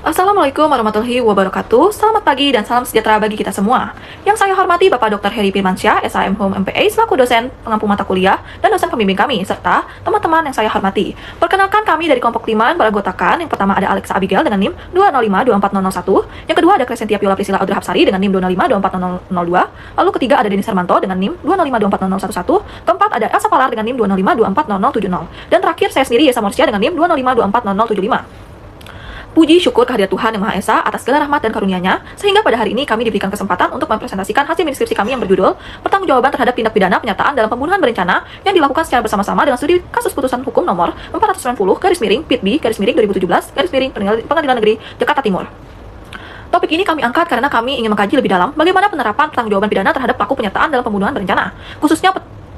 Assalamualaikum warahmatullahi wabarakatuh. Selamat pagi dan salam sejahtera bagi kita semua. Yang saya hormati Bapak Dr. Heri Firmansyah, SHM Home MPA, selaku dosen pengampu mata kuliah dan dosen pembimbing kami, serta teman-teman yang saya hormati. Perkenalkan kami dari kelompok 5 yang beranggotakan. Yang pertama ada Alexa Abigail dengan NIM 205-24001. Yang kedua ada Crescentia Viola Priscilla Audrey Hapsari dengan NIM 205-24002. Lalu ketiga ada Denis Hermanto dengan NIM 205-24011. Keempat ada Elsa Palar dengan NIM 205-24070. Dan terakhir saya sendiri Yesa Morsia dengan NIM 205-24075. Puji syukur kehadirat Tuhan Yang Maha Esa atas segala rahmat dan karunia-Nya, sehingga pada hari ini kami diberikan kesempatan untuk mempresentasikan hasil skripsi kami yang berjudul Pertanggungjawaban terhadap tindak pidana penyertaan dalam pembunuhan berencana yang dilakukan secara bersama-sama dengan studi kasus putusan hukum nomor 490/PITB/2017/Pengadilan Negeri Jakarta Timur. Topik ini kami angkat karena kami ingin mengkaji lebih dalam bagaimana penerapan pertanggungjawaban pidana terhadap pelaku penyertaan dalam pembunuhan berencana, khususnya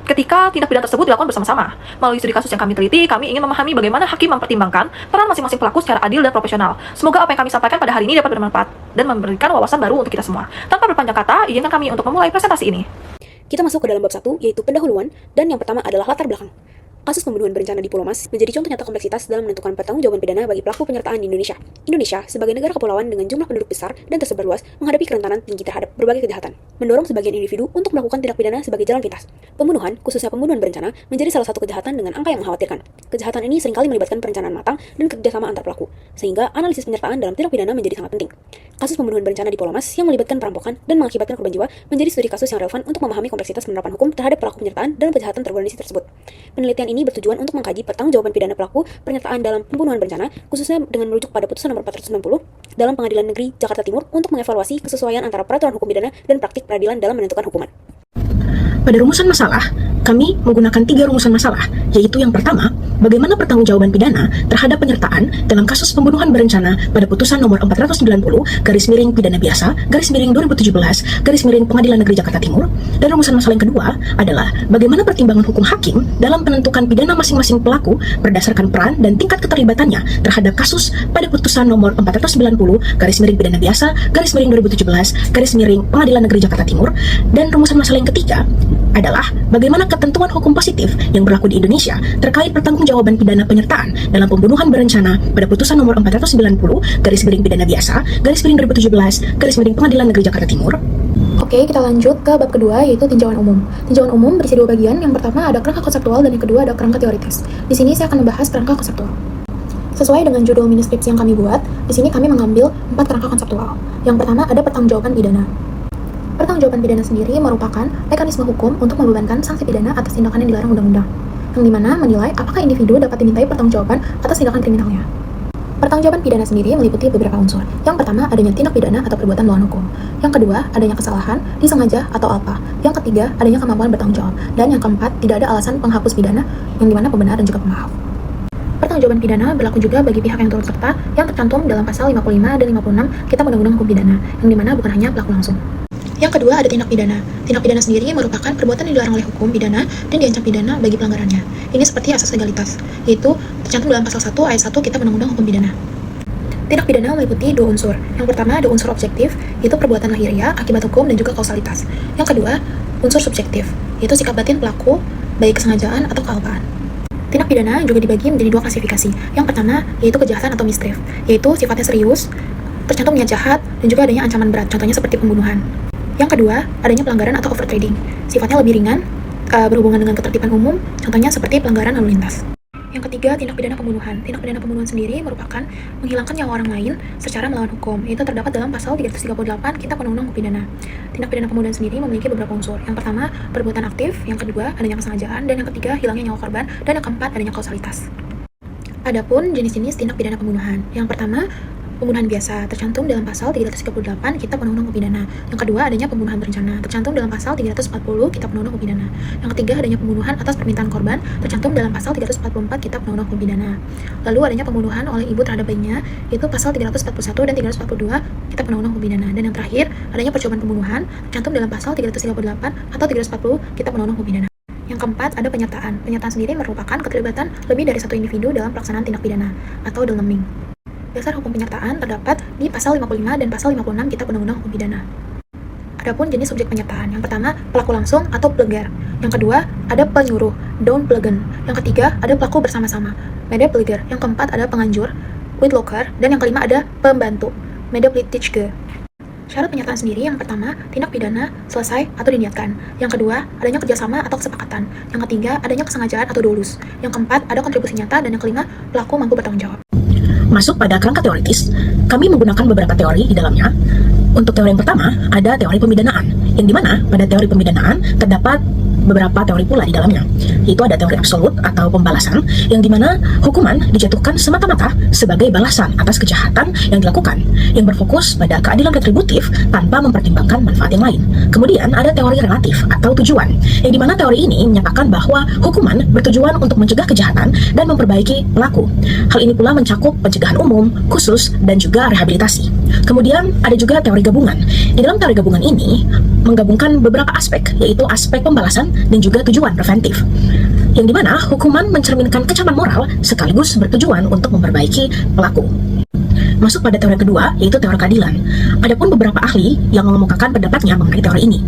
ketika tindak pidana tersebut dilakukan bersama-sama. Melalui studi kasus yang kami teliti, kami ingin memahami bagaimana hakim mempertimbangkan peran masing-masing pelaku secara adil dan profesional. Semoga apa yang kami sampaikan pada hari ini dapat bermanfaat dan memberikan wawasan baru untuk kita semua. Tanpa berpanjang kata, izinkan kami untuk memulai presentasi ini. Kita masuk ke dalam bab 1, yaitu pendahuluan, dan yang pertama adalah latar belakang. Kasus pembunuhan berencana di Pulau Mas menjadi contoh nyata kompleksitas dalam menentukan pertanggungjawaban pidana bagi pelaku penyertaan di Indonesia. Indonesia, sebagai negara kepulauan dengan jumlah penduduk besar dan tersebar luas, menghadapi kerentanan tinggi terhadap berbagai kejahatan, mendorong sebagian individu untuk melakukan tindak pidana sebagai jalan pintas. Pembunuhan, khususnya pembunuhan berencana, menjadi salah satu kejahatan dengan angka yang mengkhawatirkan. Kejahatan ini seringkali melibatkan perencanaan matang dan kerjasama antar pelaku, sehingga analisis penyertaan dalam tindak pidana menjadi sangat penting. Kasus pembunuhan berencana di Pulau Mas yang melibatkan perampokan dan mengakibatkan korban jiwa menjadi studi kasus yang relevan untuk memahami kompleksitas penerapan hukum terhadap pelaku penyertaan dalam kejahatan terorganisasi tersebut. Penelitian ini bertujuan untuk mengkaji pertanggungjawaban pidana pelaku penyertaan dalam pembunuhan berencana, khususnya dengan merujuk pada putusan nomor 490 dalam Pengadilan Negeri Jakarta Timur untuk mengevaluasi kesesuaian antara peraturan hukum pidana dan praktik peradilan dalam menentukan hukuman. Pada rumusan masalah, kami menggunakan 3 rumusan masalah, yaitu yang pertama, bagaimana pertanggungjawaban pidana terhadap penyertaan dalam kasus pembunuhan berencana pada putusan nomor 490/pidana biasa, /2017, Pengadilan Negeri Jakarta Timur, dan rumusan masalah yang kedua adalah bagaimana pertimbangan hukum hakim dalam penentukan pidana masing-masing pelaku berdasarkan peran dan tingkat keterlibatannya terhadap kasus pada putusan nomor 490/pidana biasa, /2017, Pengadilan Negeri Jakarta Timur, dan rumusan masalah yang ketiga adalah bagaimana ketentuan hukum positif yang berlaku di Indonesia terkait pertanggungjawaban pidana penyertaan dalam pembunuhan berencana pada putusan nomor 490/pidana biasa, /2017, Pengadilan Negeri Jakarta Timur. Oke, kita lanjut ke bab kedua, yaitu tinjauan umum. Tinjauan umum berisi 2 bagian. Yang pertama ada kerangka konseptual dan yang kedua ada kerangka teoritis. Di sini saya akan membahas kerangka konseptual. Sesuai dengan judul mini skripsi yang kami buat, di sini kami mengambil 4 kerangka konseptual. Yang pertama ada pertanggungjawaban pidana. Pertanggungjawaban pidana sendiri merupakan mekanisme hukum untuk membebankan sanksi pidana atas tindakan yang dilarang undang-undang, yang dimana menilai apakah individu dapat dimintai pertanggungjawaban atas tindakan kriminalnya. Pertanggungjawaban pidana sendiri meliputi beberapa unsur. Yang pertama, adanya tindak pidana atau perbuatan melawan hukum. Yang kedua, adanya kesalahan, disengaja atau alpa. Yang ketiga, adanya kemampuan bertanggung jawab. Dan yang keempat, tidak ada alasan penghapus pidana, yang dimana pembenar dan juga pemaaf. Pertanggungjawaban pidana berlaku juga bagi pihak yang turut serta yang tercantum dalam pasal 55 dan 56 Kitab Undang-Undang Hukum Pidana, yang dimana bukan hanya pelaku langsung. Yang kedua ada tindak pidana. Tindak pidana sendiri merupakan perbuatan yang dilarang oleh hukum pidana dan diancam pidana bagi pelanggarannya. Ini seperti asas legalitas, yaitu tercantum dalam pasal 1 ayat 1 Kitab Undang-Undang Hukum Pidana. Tindak pidana meliputi 2 unsur. Yang pertama ada unsur objektif, yaitu perbuatan lahiriah, akibat hukum, dan juga kausalitas. Yang kedua, unsur subjektif, yaitu sikap batin pelaku, baik kesengajaan atau kealpaan. Tindak pidana juga dibagi menjadi 2 klasifikasi. Yang pertama yaitu kejahatan atau misdrift, yaitu sifatnya serius, tercantum niat jahat, dan juga adanya ancaman berat, contohnya seperti pembunuhan. Yang kedua, adanya pelanggaran atau overtrading, sifatnya lebih ringan, berhubungan dengan ketertiban umum, contohnya seperti pelanggaran lalu lintas. Yang ketiga, tindak pidana pembunuhan. Tindak pidana pembunuhan sendiri merupakan menghilangkan nyawa orang lain secara melawan hukum. Itu terdapat dalam pasal 338 Kitab Undang-Undang Hukum Pidana. Tindak pidana pembunuhan sendiri memiliki beberapa unsur. Yang pertama, perbuatan aktif. Yang kedua, adanya kesengajaan. Dan yang ketiga, hilangnya nyawa korban. Dan yang keempat, adanya kausalitas. Adapun jenis-jenis tindak pidana pembunuhan. Yang pertama, pembunuhan biasa, tercantum dalam pasal 338 Kitab Undang-Undang Hukum Pidana. Yang kedua, adanya pembunuhan berencana, tercantum dalam pasal 340 Kitab Undang-Undang Hukum Pidana. Yang ketiga, adanya pembunuhan atas permintaan korban, tercantum dalam pasal 344 Kitab Undang-Undang Hukum Pidana. Lalu adanya pembunuhan oleh ibu terhadap bayinya, yaitu pasal 341 dan 342 Kitab Undang-Undang Hukum Pidana. Dan yang terakhir, adanya percobaan pembunuhan, tercantum dalam pasal 338 atau 340 Kitab Undang-Undang Hukum Pidana. Yang keempat, ada penyertaan. Penyertaan sendiri merupakan keterlibatan lebih dari satu individu dalam pelaksanaan tindak pidana atau dalaming. Dasar hukum penyertaan terdapat di pasal 55 dan pasal 56 Kitab Undang-Undang Hukum Pidana. Adapun jenis subjek penyertaan, yang pertama pelaku langsung atau pleger. Yang kedua ada penyuruh, downplegen. Yang ketiga ada pelaku bersama-sama, medepleger. Yang keempat ada penganjur, Uitloker, dan yang kelima ada pembantu, Medepliticke. Syarat penyertaan sendiri, yang pertama, tindak pidana selesai atau diniatkan. Yang kedua, adanya kerjasama atau kesepakatan. Yang ketiga, adanya kesengajaan atau dolus. Yang keempat, ada kontribusi nyata. Dan yang kelima, pelaku mampu bertanggung jawab. Masuk pada kerangka teoritis, kami menggunakan beberapa teori di dalamnya. Untuk teori yang pertama, ada teori pemidanaan, yang dimana pada teori pemidanaan terdapat beberapa teori pula di dalamnya, yaitu ada teori absolut atau pembalasan, yang dimana hukuman dijatuhkan semata-mata sebagai balasan atas kejahatan yang dilakukan, yang berfokus pada keadilan retributif tanpa mempertimbangkan manfaat yang lain. Kemudian ada teori relatif atau tujuan, yang dimana teori ini menyatakan bahwa hukuman bertujuan untuk mencegah kejahatan dan memperbaiki pelaku. Hal ini pula mencakup pencegahan umum, khusus, dan juga rehabilitasi. Kemudian ada juga teori gabungan. Di dalam teori gabungan ini menggabungkan beberapa aspek, yaitu aspek pembalasan dan juga tujuan preventif, yang dimana hukuman mencerminkan kecaman moral sekaligus bertujuan untuk memperbaiki pelaku. Masuk pada teori kedua, yaitu teori keadilan. Adapun beberapa ahli yang mengemukakan pendapatnya mengenai teori ini.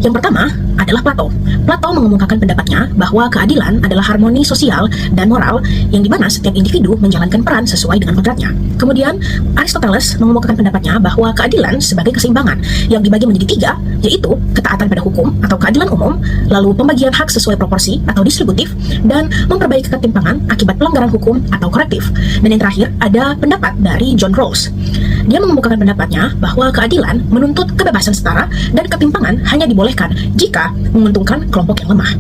Yang pertama adalah Plato. Plato mengemukakan pendapatnya bahwa keadilan adalah harmoni sosial dan moral yang dimana setiap individu menjalankan peran sesuai dengan kodratnya. Kemudian Aristoteles mengemukakan pendapatnya bahwa keadilan sebagai keseimbangan yang dibagi menjadi tiga, yaitu ketaatan pada hukum atau keadilan umum, lalu pembagian hak sesuai proporsi atau distributif, dan memperbaiki ketimpangan akibat pelanggaran hukum atau korektif. Dan yang terakhir ada pendapat dari John Rawls. Dia mengemukakan pendapatnya bahwa keadilan menuntut kebebasan setara dan ketimpangan hanya dibolehkan jika menguntungkan kelompok yang lemah.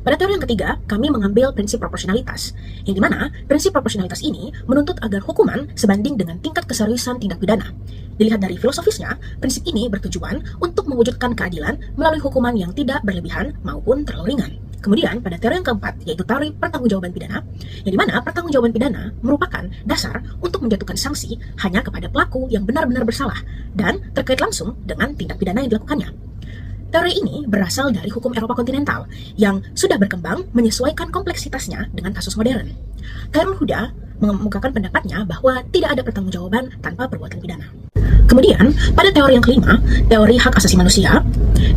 Pada teori yang ketiga, kami mengambil prinsip proporsionalitas, yang dimana prinsip proporsionalitas ini menuntut agar hukuman sebanding dengan tingkat keseriusan tindak pidana. Dilihat dari filosofisnya, prinsip ini bertujuan untuk mewujudkan keadilan melalui hukuman yang tidak berlebihan maupun terlalu ringan. Kemudian, pada teori yang keempat, yaitu teori pertanggungjawaban pidana, yang dimana pertanggungjawaban pidana merupakan dasar untuk menjatuhkan sanksi hanya kepada pelaku yang benar-benar bersalah dan terkait langsung dengan tindak pidana yang dilakukannya. Teori ini berasal dari hukum Eropa kontinental yang sudah berkembang menyesuaikan kompleksitasnya dengan kasus modern. Khairul Huda mengemukakan pendapatnya bahwa tidak ada pertanggungjawaban tanpa perbuatan pidana. Kemudian, pada teori yang kelima, teori hak asasi manusia,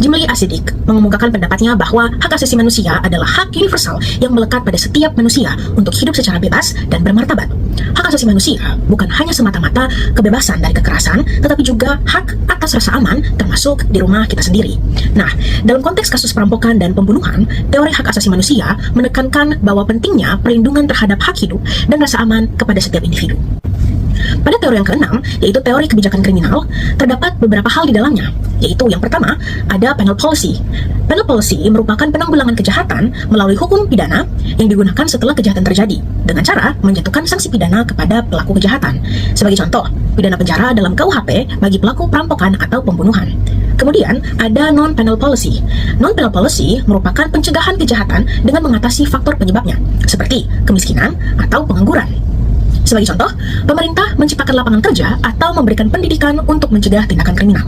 Jimli Asidik mengemukakan pendapatnya bahwa hak asasi manusia adalah hak universal yang melekat pada setiap manusia untuk hidup secara bebas dan bermartabat. Hak asasi manusia bukan hanya semata-mata kebebasan dari kekerasan, tetapi juga hak atas rasa aman, termasuk di rumah kita sendiri. Nah, dalam konteks kasus perampokan dan pembunuhan, teori hak asasi manusia menekankan bahwa pentingnya perlindungan terhadap hak hidup dan rasa aman kepada setiap individu. Pada teori yang keenam, yaitu teori kebijakan kriminal, terdapat beberapa hal di dalamnya, yaitu yang pertama, ada penal policy. Penal policy merupakan penanggulangan kejahatan melalui hukum pidana yang digunakan setelah kejahatan terjadi, dengan cara menjatuhkan sanksi pidana kepada pelaku kejahatan. Sebagai contoh, pidana penjara dalam KUHP bagi pelaku perampokan atau pembunuhan. Kemudian, ada non-penal policy. Non-penal policy merupakan pencegahan kejahatan dengan mengatasi faktor penyebabnya, seperti kemiskinan atau pengangguran. Sebagai contoh, pemerintah menciptakan lapangan kerja atau memberikan pendidikan untuk mencegah tindakan kriminal.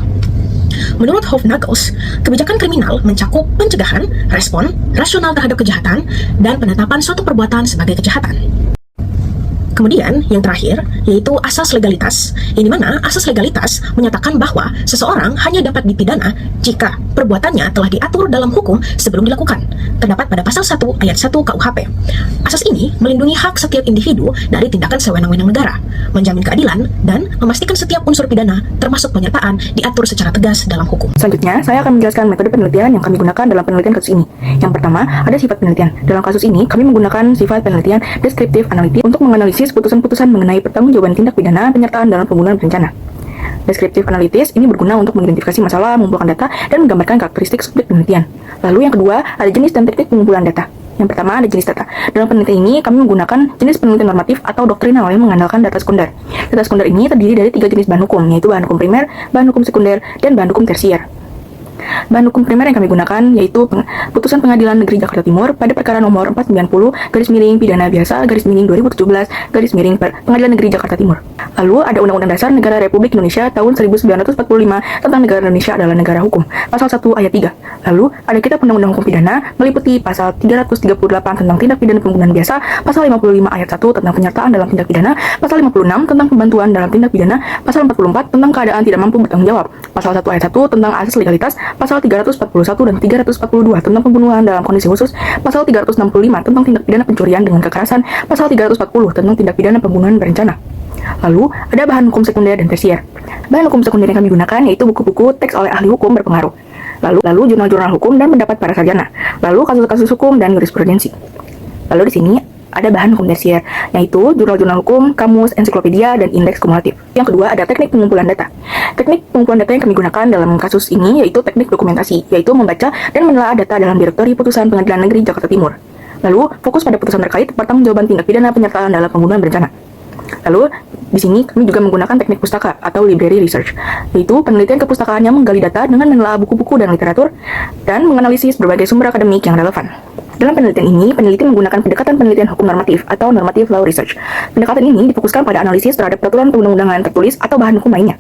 Menurut Hofnaggles, kebijakan kriminal mencakup pencegahan, respon, rasional terhadap kejahatan, dan penetapan suatu perbuatan sebagai kejahatan. Kemudian, yang terakhir, yaitu asas legalitas, yang dimana asas legalitas menyatakan bahwa seseorang hanya dapat dipidana jika perbuatannya telah diatur dalam hukum sebelum dilakukan, terdapat pada pasal 1 ayat 1 KUHP. Asas ini melindungi hak setiap individu dari tindakan sewenang-wenang negara, menjamin keadilan, dan memastikan setiap unsur pidana, termasuk penyertaan, diatur secara tegas dalam hukum. Selanjutnya, saya akan menjelaskan metode penelitian yang kami gunakan dalam penelitian kasus ini. Yang pertama, ada sifat penelitian. Dalam kasus ini, kami menggunakan sifat penelitian deskriptif analitik untuk menganalisis putusan-putusan mengenai pertanggungjawaban tindak pidana penyertaan dalam pembunuhan berencana. Deskriptif analitis ini berguna untuk mengidentifikasi masalah, mengumpulkan data, dan menggambarkan karakteristik subjek penelitian. Lalu yang kedua, ada jenis dan teknik pengumpulan data. Yang pertama ada jenis data. Dalam penelitian ini, kami menggunakan jenis penelitian normatif atau doktrinal yang mengandalkan data sekunder. Data sekunder ini terdiri dari 3 jenis bahan hukum, yaitu bahan hukum primer, bahan hukum sekunder, dan bahan hukum tersier. Bahan hukum primer yang kami gunakan yaitu putusan Pengadilan Negeri Jakarta Timur pada perkara nomor 490 pidana biasa /2017 Pengadilan Negeri Jakarta Timur. Lalu ada Undang-Undang Dasar Negara Republik Indonesia tahun 1945 tentang negara Indonesia adalah negara hukum, pasal 1 ayat 3. Lalu ada Kitab Undang-Undang Hukum Pidana meliputi pasal 338 tentang tindak pidana pembunuhan biasa, pasal 55 ayat 1 tentang penyertaan dalam tindak pidana, pasal 56 tentang pembantuan dalam tindak pidana, pasal 44 tentang keadaan tidak mampu bertanggung jawab, pasal 1 ayat 1 tentang asas legalitas, pasal 341 dan 342 tentang pembunuhan dalam kondisi khusus, pasal 365 tentang tindak pidana pencurian dengan kekerasan, pasal 340 tentang tindak pidana pembunuhan berencana. Lalu, ada bahan hukum sekunder dan tersier. Bahan hukum sekunder yang kami gunakan yaitu buku-buku teks oleh ahli hukum berpengaruh. Lalu jurnal-jurnal hukum dan pendapat para sarjana. Lalu kasus-kasus hukum dan jurisprudensi. Lalu di sini ada bahan hukum tersier, yaitu jurnal-jurnal hukum, kamus, ensiklopedia, dan indeks kumulatif. Yang kedua ada teknik pengumpulan data. Teknik pengumpulan data yang kami gunakan dalam kasus ini yaitu teknik dokumentasi, yaitu membaca dan menelaah data dalam direktori putusan Pengadilan Negeri Jakarta Timur. Lalu, fokus pada putusan terkait pertanggungjawaban tindak pidana penyertaan dalam pembunuhan berencana. Lalu, di sini kami juga menggunakan teknik pustaka atau library research, yaitu penelitian kepustakaan yang menggali data dengan menelaah buku-buku dan literatur dan menganalisis berbagai sumber akademik yang relevan. Dalam penelitian ini, peneliti menggunakan pendekatan penelitian hukum normatif atau normative law research. Pendekatan ini difokuskan pada analisis terhadap peraturan perundang-undangan tertulis atau bahan hukum lainnya.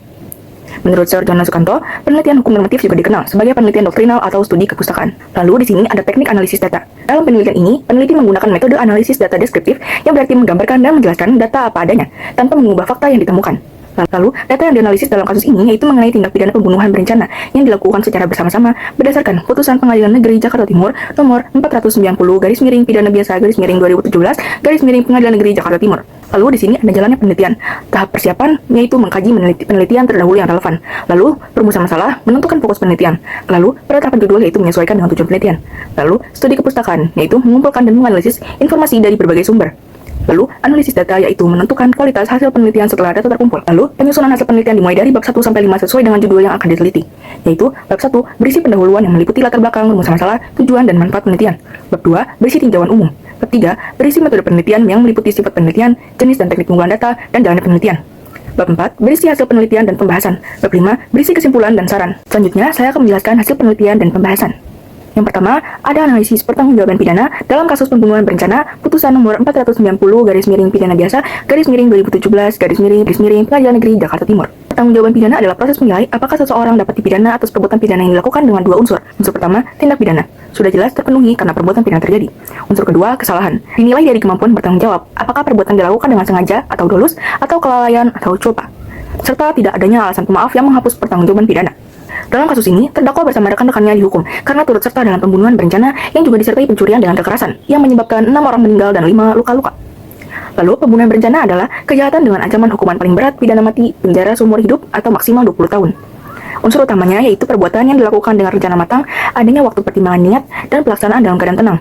Menurut Sir Jono Sukanto, penelitian hukum normatif juga dikenal sebagai penelitian doktrinal atau studi kepustakaan. Lalu di sini ada teknik analisis data. Dalam penelitian ini, peneliti menggunakan metode analisis data deskriptif yang berarti menggambarkan dan menjelaskan data apa adanya tanpa mengubah fakta yang ditemukan. Lalu, data yang dianalisis dalam kasus ini yaitu mengenai tindak pidana pembunuhan berencana yang dilakukan secara bersama-sama berdasarkan putusan Pengadilan Negeri Jakarta Timur nomor 490 garis miring pidana biasa garis miring 2017 garis miring Pengadilan Negeri Jakarta Timur. Lalu di sini ada jalannya penelitian. Tahap persiapan yaitu mengkaji penelitian terdahulu yang relevan. Lalu perumusan masalah, menentukan fokus penelitian. Lalu pada tahapan kedua yaitu menyesuaikan dengan tujuan penelitian. Lalu studi kepustakaan yaitu mengumpulkan dan menganalisis informasi dari berbagai sumber. Lalu, analisis data yaitu menentukan kualitas hasil penelitian setelah data terkumpul. Lalu, penyusunan hasil penelitian dimulai dari bab 1 sampai 5 sesuai dengan judul yang akan diteliti. Yaitu, bab 1 berisi pendahuluan yang meliputi latar belakang, rumusan masalah, tujuan dan manfaat penelitian. Bab 2 berisi tinjauan umum. Bab 3 berisi metode penelitian yang meliputi sifat penelitian, jenis dan teknik pengumpulan data, dan jalannya penelitian. Bab 4 berisi hasil penelitian dan pembahasan. Bab 5 berisi kesimpulan dan saran. Selanjutnya, saya akan menjelaskan hasil penelitian dan pembahasan. Yang pertama, ada analisis pertanggungjawaban pidana dalam kasus pembunuhan berencana putusan nomor 490 garis miring pidana biasa garis miring 2017 garis miring Pengadilan Negeri Jakarta Timur. Pertanggungjawaban pidana adalah proses menilai apakah seseorang dapat dipidana atas perbuatan pidana yang dilakukan dengan dua unsur. Unsur pertama, tindak pidana. Sudah jelas terpenuhi karena perbuatan pidana terjadi. Unsur kedua, kesalahan. Dinilai dari kemampuan bertanggung jawab, apakah perbuatan dilakukan dengan sengaja atau dolus atau kelalaian atau culpa. Serta tidak adanya alasan pemaaf yang menghapus pertanggungjawaban pidana. Dalam kasus ini, terdakwa bersama rekan-rekannya dihukum karena turut serta dalam pembunuhan berencana yang juga disertai pencurian dengan kekerasan yang menyebabkan 6 orang meninggal dan 5 luka-luka. Lalu, pembunuhan berencana adalah kejahatan dengan ancaman hukuman paling berat pidana mati, penjara seumur hidup, atau maksimal 20 tahun. Unsur utamanya yaitu perbuatan yang dilakukan dengan rencana matang, adanya waktu pertimbangan niat, dan pelaksanaan dalam keadaan tenang.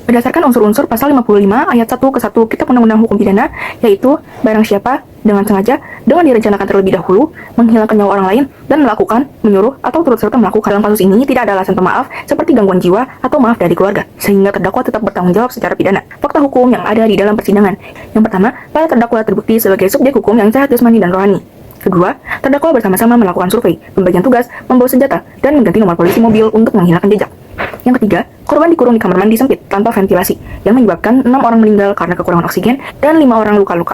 Berdasarkan unsur-unsur pasal 55 ayat 1 ke 1 Kitab Undang-Undang Hukum Pidana, yaitu barang siapa dengan sengaja, dengan direncanakan terlebih dahulu, menghilangkan nyawa orang lain, dan melakukan, menyuruh, atau turut serta melakukan. Dalam kasus ini tidak ada alasan pemaaf seperti gangguan jiwa atau maaf dari keluarga, sehingga terdakwa tetap bertanggung jawab secara pidana. Fakta hukum yang ada di dalam persidangan. Yang pertama, para terdakwa terbukti sebagai subjek hukum yang sehat jasmani dan rohani. Kedua, terdakwa bersama-sama melakukan survei, pembagian tugas, membawa senjata, dan mengganti nomor polisi mobil untuk menghilangkan jejak. Yang ketiga, korban dikurung di kamar mandi sempit tanpa ventilasi, yang menyebabkan 6 orang meninggal karena kekurangan oksigen dan 5 orang luka-luka.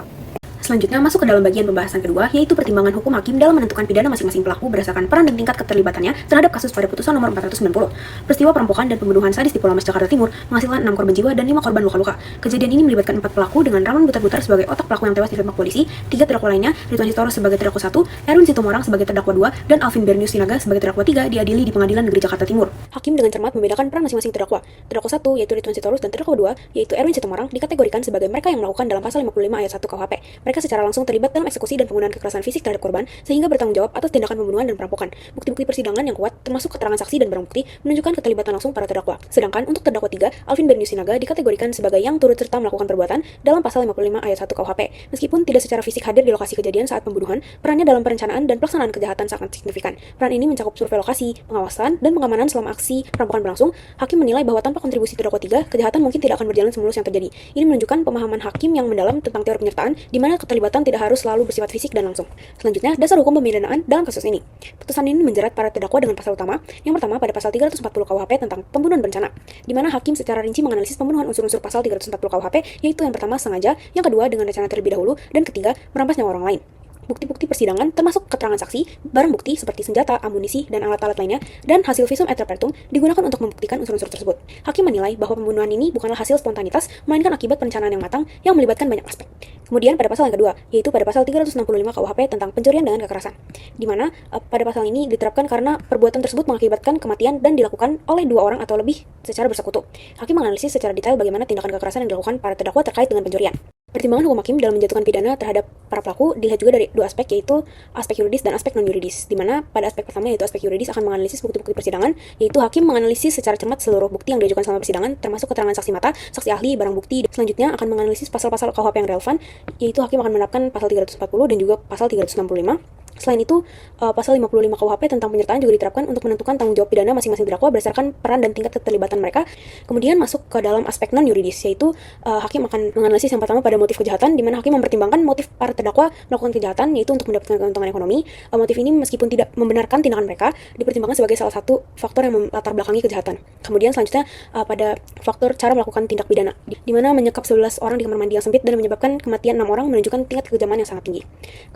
Selanjutnya masuk ke dalam bagian pembahasan kedua, yaitu pertimbangan hukum hakim dalam menentukan pidana masing-masing pelaku berdasarkan peran dan tingkat keterlibatannya terhadap kasus pada putusan nomor 490. Peristiwa perampokan dan pembunuhan sadis di Pulau Mas, Jakarta Timur menghasilkan 6 korban jiwa dan 5 korban luka-luka. Kejadian ini melibatkan 4 pelaku dengan Ramlan Butar-Butar sebagai otak pelaku yang tewas ditembak polisi, 3 terdakwa lainnya, Ridwan Sitorus sebagai terdakwa 1, Erwin Situmorang sebagai terdakwa 2, dan Alvin Bernius Sinaga sebagai terdakwa 3 diadili di Pengadilan Negeri Jakarta Timur. Hakim dengan cermat membedakan peran masing-masing terdakwa. Terdakwa 1 yaitu Ridwan Sitorus dan terdakwa 2 yaitu Erwin Situmorang dikategorikan sebagai mereka yang melakukan dalam pasal 55 ayat 1 KUHP. Mereka secara langsung terlibat dalam eksekusi dan penggunaan kekerasan fisik terhadap korban sehingga bertanggung jawab atas tindakan pembunuhan dan perampokan. Bukti-bukti persidangan yang kuat termasuk keterangan saksi dan barang bukti menunjukkan keterlibatan langsung para terdakwa. Sedangkan untuk terdakwa 3, Alvin Bernius Sinaga dikategorikan sebagai yang turut serta melakukan perbuatan dalam pasal 55 ayat 1 KUHP. Meskipun tidak secara fisik hadir di lokasi kejadian saat pembunuhan, perannya dalam perencanaan dan pelaksanaan kejahatan sangat signifikan. Peran ini mencakup survei lokasi, pengawasan, dan pengamanan selama aksi perampokan berlangsung. Hakim menilai bahwa tanpa kontribusi terdakwa 3, kejahatan mungkin tidak akan berjalan semulus yang terjadi. Ini menunjukkan pemahaman hakim yang mendalam tentang teori penyertaan, di mana keterlibatan tidak harus selalu bersifat fisik dan langsung. Selanjutnya, dasar hukum pemidanaan dalam kasus ini. Putusan ini menjerat para terdakwa dengan pasal utama. Yang pertama pada pasal 340 KUHP tentang pembunuhan berencana, di mana hakim secara rinci menganalisis pembunuhan unsur-unsur pasal 340 KUHP, yaitu yang pertama sengaja, yang kedua dengan rencana terlebih dahulu, dan ketiga merampas nyawa orang lain. bukti-bukti persidangan termasuk keterangan saksi, barang bukti seperti senjata, amunisi, dan alat-alat lainnya, dan hasil visum et repertum digunakan untuk membuktikan unsur-unsur tersebut. Hakim menilai bahwa pembunuhan ini bukanlah hasil spontanitas, melainkan akibat perencanaan yang matang yang melibatkan banyak aspek. Kemudian pada pasal yang kedua, yaitu pada pasal 365 KUHP tentang pencurian dengan kekerasan, di mana pada pasal ini diterapkan karena perbuatan tersebut mengakibatkan kematian dan dilakukan oleh dua orang atau lebih secara bersekutu. Hakim menganalisis secara detail bagaimana tindakan kekerasan yang dilakukan para terdakwa terkait dengan pencurian. Pertimbangan hukum hakim dalam menjatuhkan pidana terhadap para pelaku dilihat juga dari dua aspek, yaitu aspek yuridis dan aspek non-yuridis, di mana pada aspek pertama yaitu aspek yuridis akan menganalisis bukti-bukti persidangan, yaitu hakim menganalisis secara cermat seluruh bukti yang diajukan selama persidangan, termasuk keterangan saksi mata, saksi ahli, barang bukti. Selanjutnya akan menganalisis pasal-pasal KUHP yang relevan, yaitu hakim akan menerapkan pasal 340 dan juga pasal 365. Selain itu, pasal 55 KUHP tentang penyertaan juga diterapkan untuk menentukan tanggung jawab pidana masing-masing terdakwa berdasarkan peran dan tingkat keterlibatan mereka. Kemudian masuk ke dalam aspek non-yuridis, yaitu hakim akan menganalisis yang pertama pada motif kejahatan, di mana hakim mempertimbangkan motif para terdakwa melakukan kejahatan, yaitu untuk mendapatkan keuntungan ekonomi. Motif ini meskipun tidak membenarkan tindakan mereka, dipertimbangkan sebagai salah satu faktor yang melatar belakangi kejahatan. Kemudian selanjutnya pada faktor cara melakukan tindak pidana, di mana menyekap 11 orang di kamar mandi yang sempit dan menyebabkan kematian 6 orang menunjukkan tingkat kekejaman yang sangat tinggi.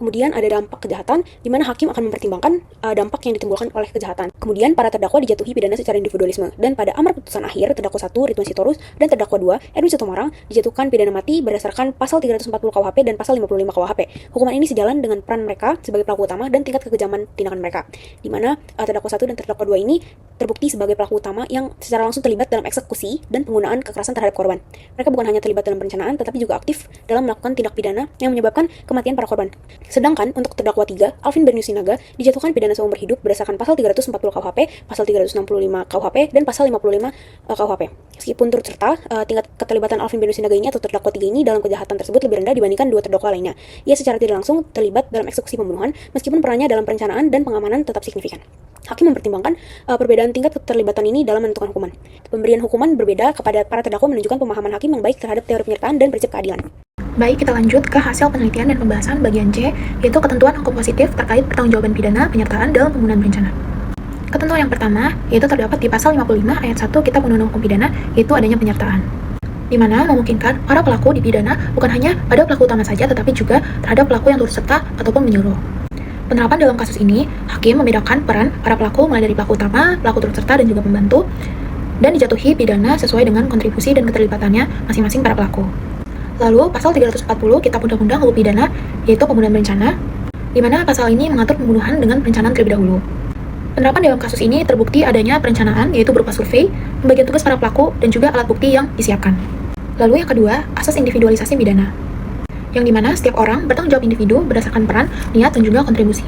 Kemudian ada dampak kejahatan, di mana hakim akan mempertimbangkan dampak yang ditimbulkan oleh kejahatan. Kemudian para terdakwa dijatuhi pidana secara individualisme, dan pada amar putusan akhir terdakwa 1 Ridwan Sitorus dan terdakwa 2 Edwin Sitomarang dijatuhkan pidana mati berdasarkan pasal 340 KUHP dan pasal 55 KUHP. Hukuman ini sejalan dengan peran mereka sebagai pelaku utama dan tingkat kekejaman tindakan mereka, di mana terdakwa 1 dan terdakwa 2 ini terbukti sebagai pelaku utama yang secara langsung terlibat dalam eksekusi dan penggunaan kekerasan terhadap korban. Mereka bukan hanya terlibat dalam perencanaan, tetapi juga aktif dalam melakukan tindak pidana yang menyebabkan kematian para korban. Sedangkan untuk terdakwa 3, Alvin Bernius Sinaga, dijatuhkan pidana seumur hidup berdasarkan pasal 340 KUHP, pasal 365 KUHP, dan pasal 55 KUHP. Meskipun turut serta, tingkat keterlibatan Alvin Bernius Sinaga ini atau terdakwa 3 ini dalam kejahatan tersebut lebih rendah dibandingkan dua terdakwa lainnya. Ia secara tidak langsung terlibat dalam eksekusi pembunuhan, meskipun perannya dalam perencanaan dan pengamanan tetap signifikan. Hakim mempertimbangkan perbedaan tingkat keterlibatan ini dalam menentukan hukuman. Pemberian hukuman berbeda kepada para terdakwa menunjukkan pemahaman hakim yang baik terhadap teori penyertaan dan prinsip keadilan. Baik, kita lanjut ke hasil penelitian dan pembahasan bagian C, yaitu ketentuan hukum positif terkait pertanggungjawaban pidana penyertaan dalam pembunuhan berencana. Ketentuan yang pertama, yaitu terdapat di pasal 55 ayat 1 Kitab Undang-Undang Hukum Pidana, yaitu adanya penyertaan, di mana memungkinkan para pelaku dipidana bukan hanya pada pelaku utama saja, tetapi juga terhadap pelaku yang turut serta ataupun menyuruh. Penerapan dalam kasus ini, hakim membedakan peran para pelaku mulai dari pelaku utama, pelaku turut serta, dan juga pembantu, dan dijatuhi pidana sesuai dengan kontribusi dan keterlibatannya masing-masing para pelaku. Lalu, pasal 340 Kitab Undang-Undang Hukum Pidana, yaitu pembunuhan berencana, di mana pasal ini mengatur pembunuhan dengan perencanaan terlebih dahulu. Penerapan dalam kasus ini terbukti adanya perencanaan, yaitu berupa survei, pembagian tugas para pelaku, dan juga alat bukti yang disiapkan. Lalu yang kedua, asas individualisasi pidana, yang dimana setiap orang bertanggung jawab individu berdasarkan peran, niat, dan juga kontribusi.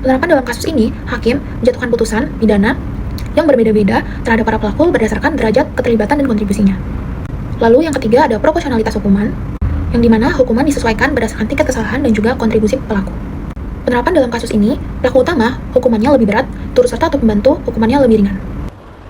Penerapan dalam kasus ini, hakim menjatuhkan putusan pidana yang berbeda-beda terhadap para pelaku berdasarkan derajat keterlibatan dan kontribusinya. Lalu yang ketiga ada proporsionalitas hukuman, yang dimana hukuman disesuaikan berdasarkan tingkat kesalahan dan juga kontribusi pelaku. Penerapan dalam kasus ini, pelaku utama hukumannya lebih berat, turut serta atau pembantu hukumannya lebih ringan.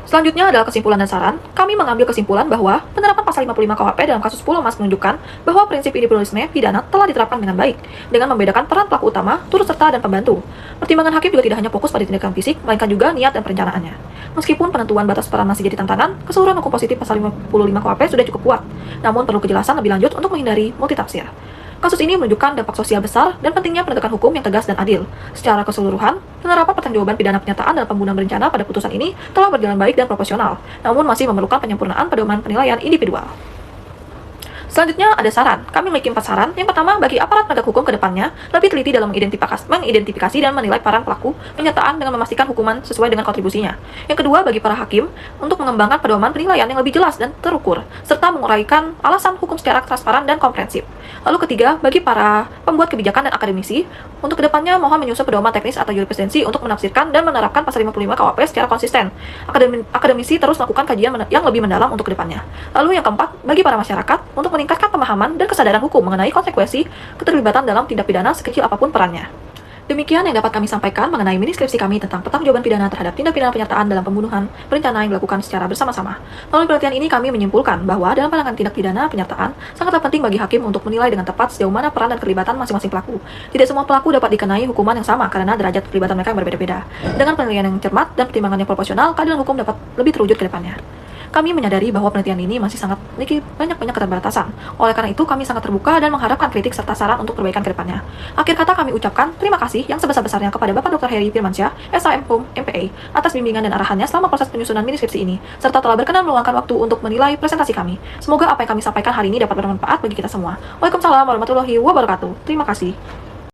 Selanjutnya adalah kesimpulan dan saran. Kami mengambil kesimpulan bahwa penerapan pasal 55 KUHP dalam kasus Pulau Mas menunjukkan bahwa prinsip individualisme pidana telah diterapkan dengan baik, dengan membedakan peran pelaku utama, turut serta, dan pembantu. Pertimbangan hakim juga tidak hanya fokus pada tindakan fisik, melainkan juga niat dan perencanaannya. Meskipun penentuan batas peran masih jadi tantangan, keseluruhan hukum positif pasal 55 KUHP sudah cukup kuat, namun perlu kejelasan lebih lanjut untuk menghindari multitafsir. Kasus ini menunjukkan dampak sosial besar dan pentingnya penegakan hukum yang tegas dan adil. Secara keseluruhan, penerapan pertanggungjawaban pidana penyertaan dalam pembunuhan berencana pada putusan ini telah berjalan baik dan proporsional, namun masih memerlukan penyempurnaan pedoman penilaian individual. Selanjutnya ada saran. Kami memiliki 4 saran. Yang pertama, bagi aparat penegak hukum ke depannya, lebih teliti dalam mengidentifikasi dan menilai peran pelaku penyertaan dengan memastikan hukuman sesuai dengan kontribusinya. Yang kedua, bagi para hakim, untuk mengembangkan pedoman penilaian yang lebih jelas dan terukur, serta menguraikan alasan hukum secara transparan dan komprehensif. Lalu ketiga, bagi para pembuat kebijakan dan akademisi, untuk kedepannya mohon menyusun pedoman teknis atau jurisprudensi untuk menafsirkan dan menerapkan pasal 55 KUHP secara konsisten. Akademisi terus melakukan kajian yang lebih mendalam untuk kedepannya. Lalu yang keempat, bagi para masyarakat, untuk meningkatkan pemahaman dan kesadaran hukum mengenai konsekuensi keterlibatan dalam tindak pidana sekecil apapun perannya. Demikian yang dapat kami sampaikan mengenai mini skripsi kami tentang pertanggungjawaban pidana terhadap tindak pidana penyertaan dalam pembunuhan berencana yang dilakukan secara bersama-sama. Melalui penelitian ini kami menyimpulkan bahwa dalam pandangan tindak pidana penyertaan sangatlah penting bagi hakim untuk menilai dengan tepat sejauh mana peran dan keterlibatan masing-masing pelaku. Tidak semua pelaku dapat dikenai hukuman yang sama karena derajat keterlibatan mereka yang berbeda-beda. Dengan penilaian yang cermat dan pertimbangan yang proporsional, keadilan hukum dapat lebih terwujud ke depannya. Kami menyadari bahwa penelitian ini masih sangat memiliki banyak keterbatasan. Oleh karena itu, kami sangat terbuka dan mengharapkan kritik serta saran untuk perbaikan ke depannya. Akhir kata kami ucapkan terima kasih yang sebesar-besarnya kepada Bapak Dr. Heri Firmansyah, SHM Hum MPA, atas bimbingan dan arahannya selama proses penyusunan miniskripsi ini, serta telah berkenan meluangkan waktu untuk menilai presentasi kami. Semoga apa yang kami sampaikan hari ini dapat bermanfaat bagi kita semua. Waalaikumsalam warahmatullahi wabarakatuh. Terima kasih.